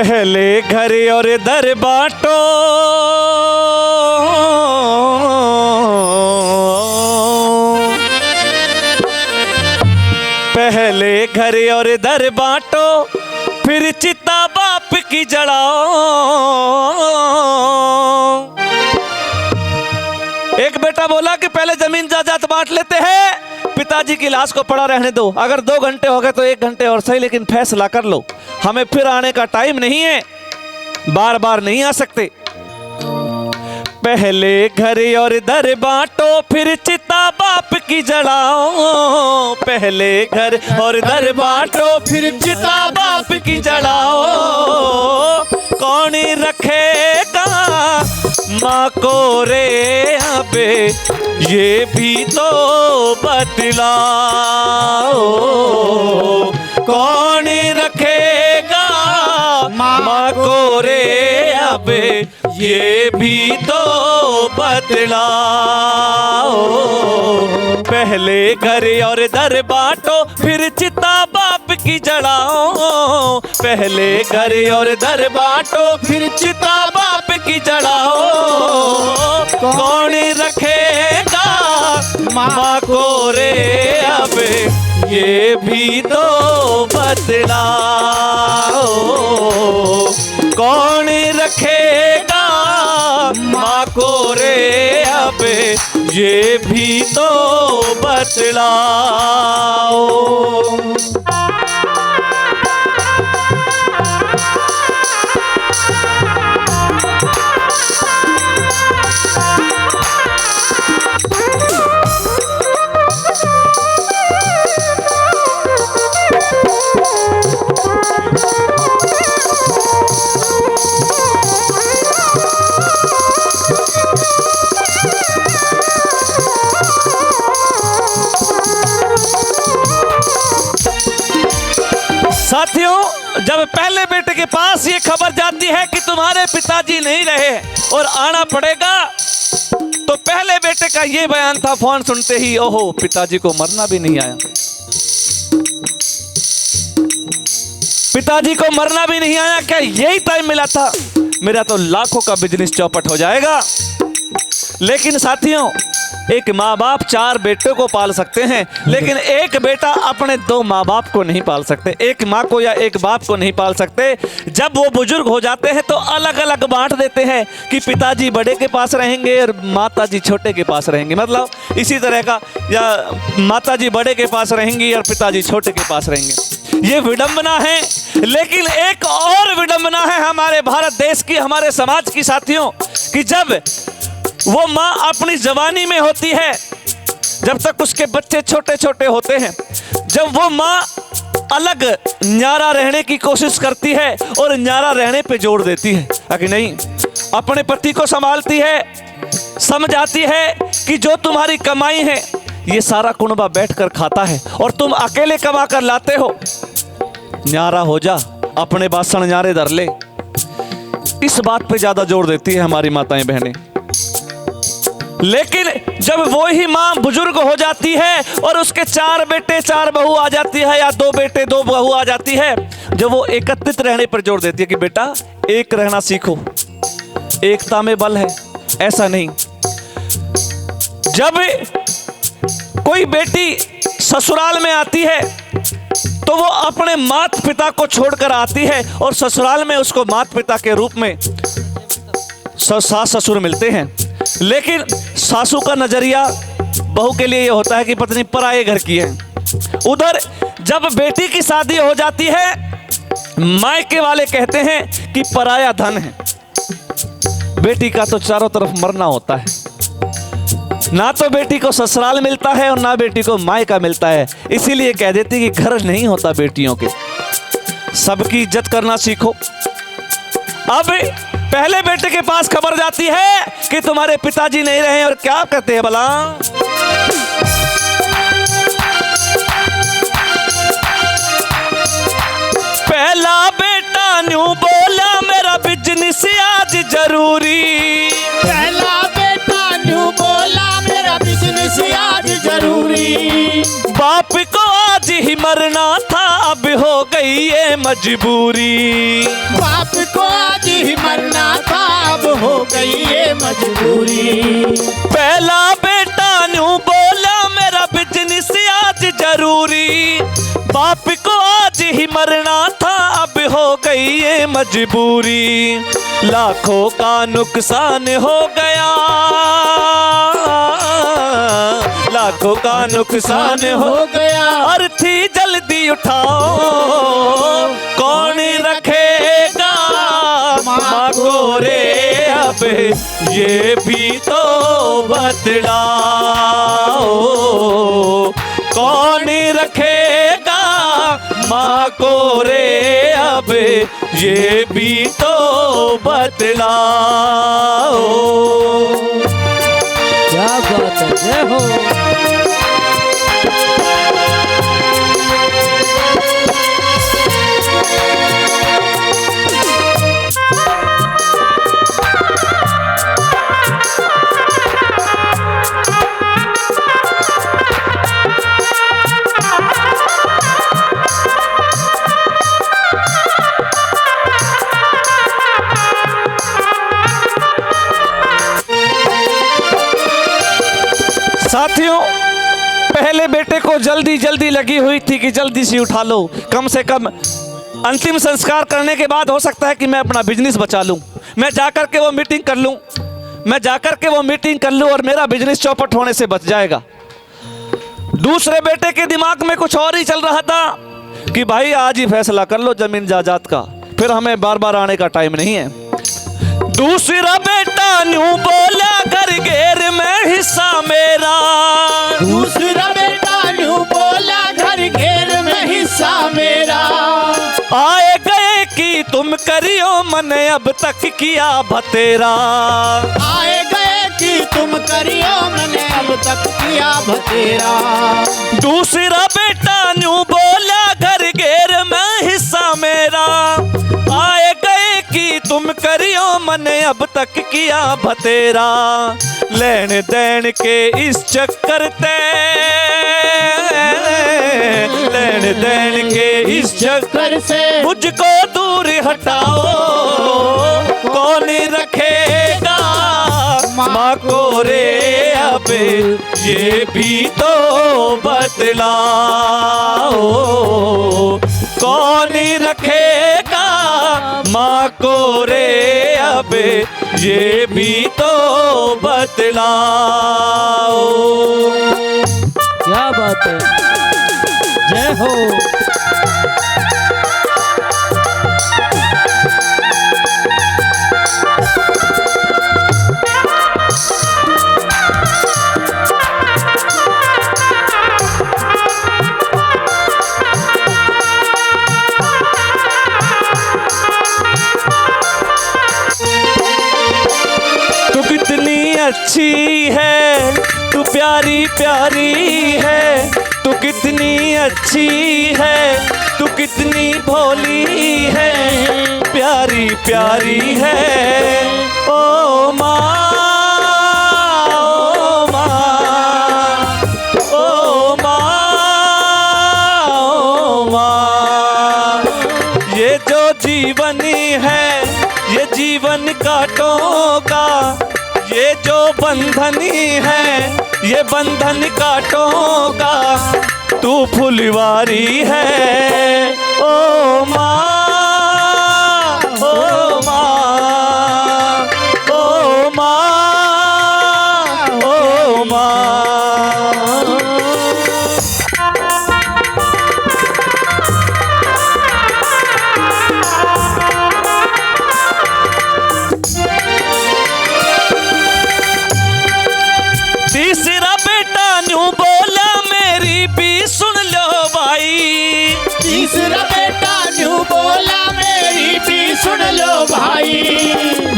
पहले घर और दर बांटो, पहले घर और दर बांटो, फिर चिता बाप की जलाओ। एक बेटा बोला कि पहले जमीन जायदाद बांट लेते हैं, पिताजी की लाश को पड़ा रहने दो, अगर 2 घंटे हो गए तो 1 घंटे और सही, लेकिन फैसला कर लो, हमें फिर आने का टाइम नहीं है, बार बार नहीं आ सकते। पहले घर और दर बांटो, फिर चिता बाप की जलाओ। पहले घर और दर बांटो, फिर चिता बाप की जलाओ। कौन रखेगा माँ को रे अबे, ये भी तो बतलाओ। कौन रखेगा माँ को रे अबे, ये भी तो बतलाओ। पहले घर और दर बांटो, फिर चिता बाप की जलाओ। पहले घर और दर बांटो, फिर चिता बाप की जलाओ। कौन रखेगा माँ को रे अबे, ये भी तो बतलाओ। कौन रखेगा माँ को रे अबे, ये भी तो बतलाओ। साथियों, जब पहले बेटे के पास ये खबर जाती है कि तुम्हारे पिताजी नहीं रहे और आना पड़ेगा, तो पहले बेटे का ये बयान था, फोन सुनते ही ओहो पिताजी को मरना भी नहीं आया। पिताजी को मरना भी नहीं आया, क्या यही टाइम मिला था, मेरा तो लाखों का बिजनेस चौपट हो जाएगा। लेकिन साथियों, एक माँ बाप 4 बेटों को पाल सकते हैं, लेकिन एक बेटा अपने 2 माँ बाप को नहीं पाल सकते, एक माँ को या एक बाप को नहीं पाल सकते। जब वो बुजुर्ग हो जाते हैं तो अलग अलग बांट देते हैं कि पिताजी बड़े के पास रहेंगे और माताजी छोटे के पास रहेंगे, मतलब इसी तरह का, या माताजी बड़े के पास रहेंगी और पिताजी छोटे के पास रहेंगे। ये विडंबना है। लेकिन एक और विडंबना है हमारे भारत देश की, हमारे समाज की साथियों, कि जब वो माँ अपनी जवानी में होती है, जब तक उसके बच्चे छोटे छोटे होते हैं, जब वो माँ अलग न्यारा रहने की कोशिश करती है और न्यारा रहने पे जोड़ देती है, कि नहीं, अपने पति को संभालती है, समझाती है कि जो तुम्हारी कमाई है ये सारा कुनबा बैठकर खाता है और तुम अकेले कमा कर लाते हो, न्यारा हो जा, अपने बासण न्यारे धर ले। इस बात पे ज्यादा जोर देती है हमारी माताएं बहनें। लेकिन जब वो ही माँ बुजुर्ग हो जाती है और उसके 4 बेटे 4 बहू आ जाती है, या 2 बेटे 2 बहू आ जाती है, जब वो एकत्रित रहने पर जोर देती है कि बेटा एक रहना सीखो, एकता में बल है, ऐसा नहीं। जब कोई बेटी ससुराल में आती है तो वो अपने माता पिता को छोड़कर आती है और ससुराल में उसको माता पिता के रूप में सास ससुर मिलते हैं। लेकिन सासू का नजरिया बहू के लिए ये होता है कि पत्नी पराये घर की है। उधर जब बेटी की शादी हो जाती है, मायके वाले कहते हैं कि पराया धन है। बेटी का तो चारों तरफ मरना होता है, ना तो बेटी को ससुराल मिलता है और ना बेटी को मायका मिलता है। इसीलिए कह देती कि घर नहीं होता बेटियों के, सबकी इज्जत करना सीखो। अब पहले बेटे के पास खबर जाती है कि तुम्हारे पिताजी नहीं रहे, और क्या कहते हैं भला, पहला बेटा न्यू बोला मेरा बिजनेस आज जरूरी। पहला बेटा न्यू बोला मेरा बिजनेस आज जरूरी। बाप को आज आज ही मरना था, अब हो गई ये मजबूरी। बाप को आज ही मरना था, अब हो गई ये मजबूरी। पहला बेटा न्यू बोला मेरा बिजनेस आज जरूरी। बाप को आज ही मरना था, अब हो गई ये मजबूरी। लाखों का नुकसान हो गया, लाखों का नुकसान हो गया। अर्थी जल्दी उठाओ, कौन रखेगा माँ को रे, अब ये भी तो बतलाओ। कौन रखेगा माँ को रे, अब ये भी तो बतलाओ। क्या बात है, जय हो। साथियों, पहले बेटे को जल्दी जल्दी लगी हुई थी कि जल्दी से उठा लो, कम से कम अंतिम संस्कार करने के बाद हो सकता है कि मैं अपना बिजनेस बचा लूं, मैं जाकर के वो मीटिंग कर लूं, मैं जाकर के वो मीटिंग कर लूं और मेरा बिजनेस चौपट होने से बच जाएगा। दूसरे बेटे के दिमाग में कुछ और ही चल रहा था कि भाई आज ही फैसला कर लो जमीन जायदाद का, फिर हमें बार बार आने का टाइम नहीं है। दूसरा बेटा न्यू बोला घर घेर में हिस्सा मेरा। दूसरा बेटा न्यू बोला घर घेर में हिस्सा मेरा। आए गए कि तुम करियो मैंने अब तक किया भतेरा। आए गए कि तुम करियो मैंने अब तक किया भतेरा। दूसरा बेटा न्यू बोला घर घेर में हिस्सा मेरा। आए गए कि तुम करियो मैंने अब तक किया भतेरा। लेन देन के इस चक्कर ते, लेन देन के इस चक्कर से मुझको दूर हटाओ। कौन रखेगा माँ को रे, अब ये भी तो बतलाओ। कौन रखेगा माँ को रे, अब ये भी तो बतलाओ। क्या बात है, जय हो। अच्छी है तू, प्यारी प्यारी है तू, कितनी अच्छी है तू, कितनी भोली है, प्यारी प्यारी है। ओ माँ, ओ माँ, ओ माँ, ओ माँ। ये जो जीवन है ये जीवन कांटों का, ये जो बंधनी है ये बंधन कांटों का, तू फुलवारी है। ओ माँ, ओ माँ, ओ माँ, ओ माँ। तीसरा बेटा न्यू बोला मेरी भी सुन लो भाई। तीसरा बेटा न्यू बोला मेरी भी सुन लो भाई।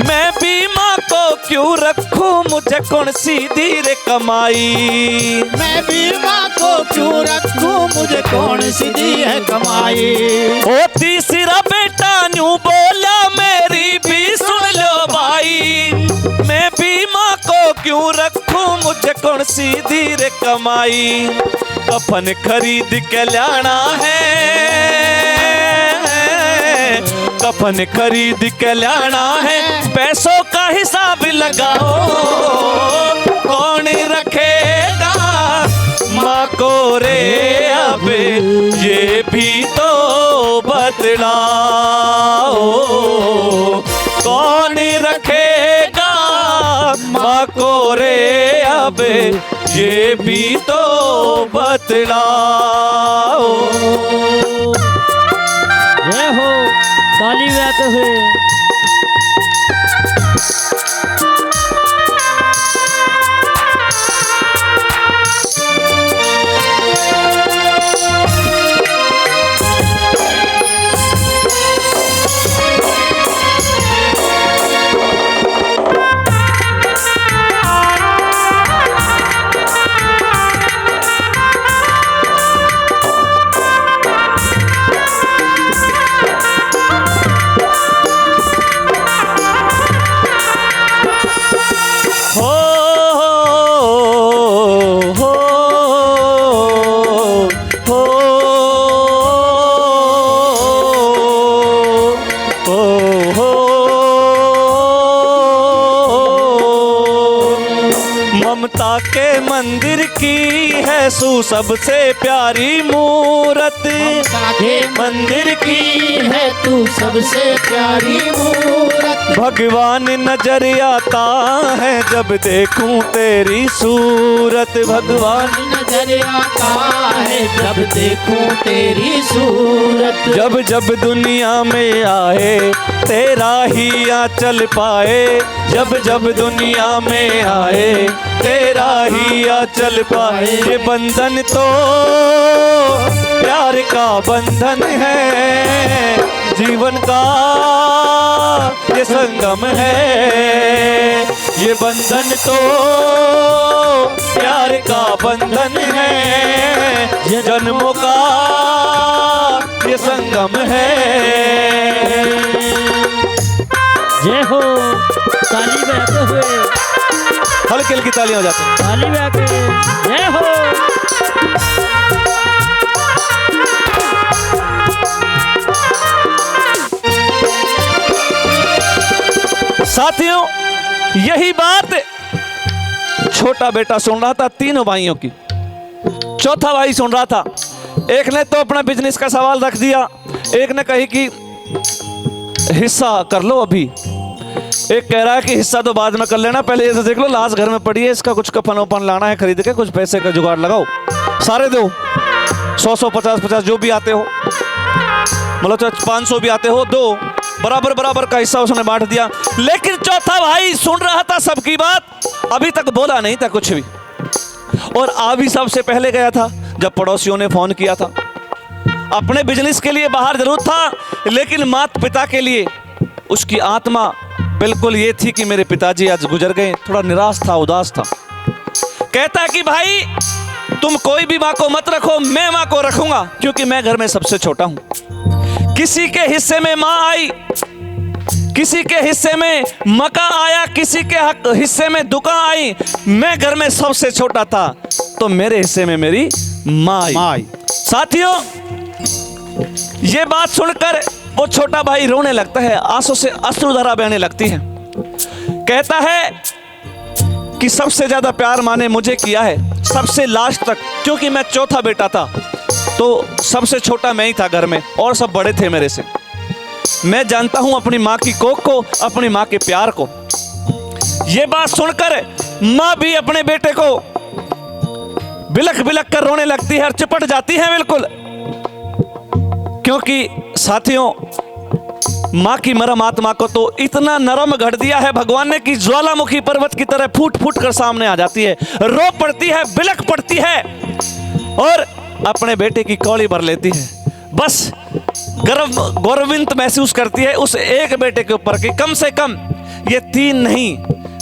मैं भी माँ को क्यों रखूं, मुझे कौन सी धीरे कमाई। मैं भी माँ को क्यों रखूं, मुझे कौन सी दी है कमाई। ओ तीसरा बेटा न्यू बोला मेरी भी सुन लो भाई। मैं भी माँ को क्यों रखूं, मुझे कौन सीधी रे कमाई, कफन खरीद के लाना है, कफन खरीद के लाना है, पैसों का हिसाब लगाओ, कौन रखेगा माँ को रे अब ये भी तो बतलाओ, कौन रखेगा माँ को रे अब ये भी तो बतलाओ। जय हो, ताली बजाते हुए। ममता के मंदिर की है सू सबसे प्यारी मूरत, ममता के मंदिर की है तू सबसे प्यारी मूरत, भगवान नजर आता है जब देखूं तेरी सूरत, भगवान नजर आता है जब देखूं तेरी सूरत, जब जब दुनिया में आए तेरा ही आंचल पाए, जब जब दुनिया में आए तेरा ही आंचल पाए, ये बंधन तो प्यार का बंधन है, जीवन का ये संगम है, ये बंधन तो प्यार का बंधन है, जन्मों का ये संगम है। जय हो, ताली बजाते हुए, हल्की हल्की तालियां हो जाती हैं। ताली बजाते, जय हो। साथियों, यही बात छोटा बेटा सुन रहा था तीनों भाइयों की, चौथा भाई सुन रहा था। एक ने तो अपना बिजनेस का सवाल रख दिया, एक ने कही कि हिस्सा कर लो अभी, एक कह रहा है कि हिस्सा तो बाद में कर लेना, पहले ये तो देख लो लाश घर में पड़ी है, इसका कुछ कफन वफन लाना है खरीद के, कुछ पैसे का जुगाड़ लगाओ, सारे दो 100 50 जो भी आते हो, मतलब 500 भी आते हो, दो बराबर बराबर का हिस्सा उसने बांट दिया। लेकिन चौथा भाई सुन रहा था सबकी बात, अभी तक बोला नहीं था कुछ भी, और आ भी सबसे पहले गया था जब पड़ोसियों ने फोन किया था। अपने बिजनेस के लिए बाहर जरूर था, लेकिन माता पिता के लिए उसकी आत्मा बिल्कुल ये थी कि मेरे पिताजी आज गुजर गए, थोड़ा निराश था, उदास था। कहता कि भाई तुम कोई भी माँ को मत रखो, मैं माँ को रखूंगा, क्योंकि मैं घर में सबसे छोटा हूं। किसी के हिस्से में माँ आई, किसी के हिस्से में मका आया, किसी के हिस्से में दुकान आई, मैं घर में सबसे छोटा था तो मेरे हिस्से में मेरी माँ आई। साथियों, ये बात सुनकर वो छोटा भाई रोने लगता है, आंसू से अश्रुधारा बहने लगती है। कहता है कि सबसे ज्यादा प्यार माँ ने मुझे किया है, सबसे लास्ट तक, क्योंकि मैं चौथा बेटा था तो सबसे छोटा मैं ही था घर में, और सब बड़े थे मेरे से। मैं जानता हूं अपनी माँ की कोख को, अपनी माँ के प्यार को। ये बात सुनकर माँ भी अपने बेटे को बिलख बिलख कर रोने लगती है और चिपट जाती है बिल्कुल, क्योंकि साथियों माँ की मरम आत्मा को तो इतना नरम गढ़ दिया है भगवान ने कि ज्वालामुखी पर्वत की तरह फूट फूट कर सामने आ जाती है, रो पड़ती है, बिलख पड़ती है और अपने बेटे की कौड़ी भर लेती है। बस गौरविंत महसूस करती है उस एक बेटे के ऊपर कि कम से कम ये 3 नहीं,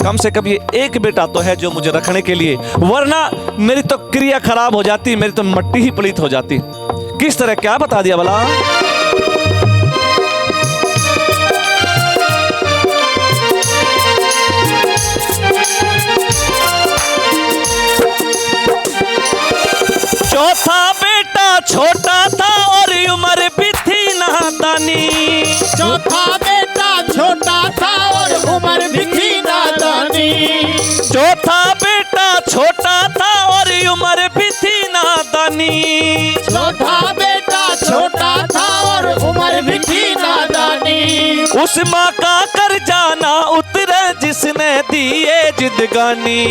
कम से कम ये एक बेटा तो है जो मुझे रखने के लिए, वरना मेरी तो क्रिया खराब हो जाती, मेरी तो मट्टी ही पलीत हो जाती। किस तरह, क्या बता दिया भला। चौथा बेटा छोटा था और उम्र भी थी नादानी। चौथा बेटा छोटा था और उम्र भी थी नादानी। चौथा बेटा छोटा था और उम्र भी थी नादानी। उस माँ का कर्जा ना उतरे जिसने दिए जिंदगानी।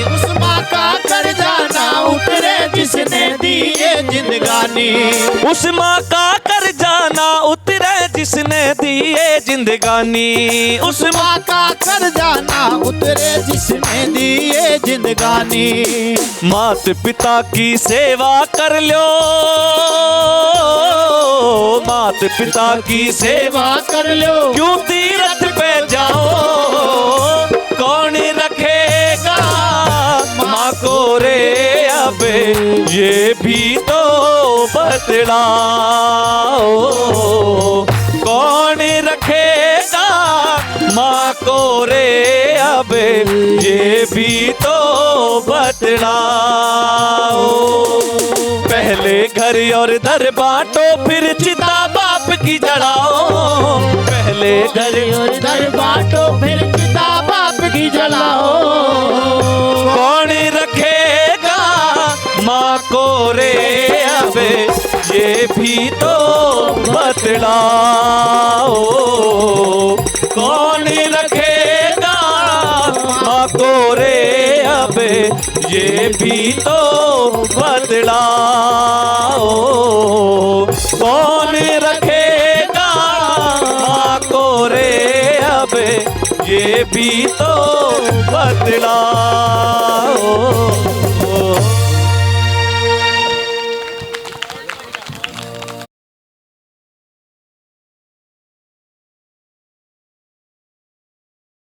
उस माँ का कर्जा ना उतरे जिसने दिए जिंदगानी। उस माँ का कर्जा ना उतरे जिसने दिए जिंदगानी। उस माँ का कर्जा ना उतरे जिसने दिए जिंदगानी। मात पिता की सेवा कर लो, मात पिता की सेवा कर लो, क्यों तीरथ पे जाओ, कौन रखेगा माँ को रे अब ये भी तो बतलाओ। कौन रखेगा माँ को रे अब ये भी तो बतलाओ। पहले घर और दर बांटो फिर चिता बाप की जलाओ। पहले घर और दर बांटो फिर चिता बाप की जलाओ। कौन रखेगा माँ को रे अब ये भी तो बतलाओ। कौन रखेगा माँ को रे अब ये भी तो बतलाओ। कौन रखेगा माँ को रे अब ये भी तो बतलाओ।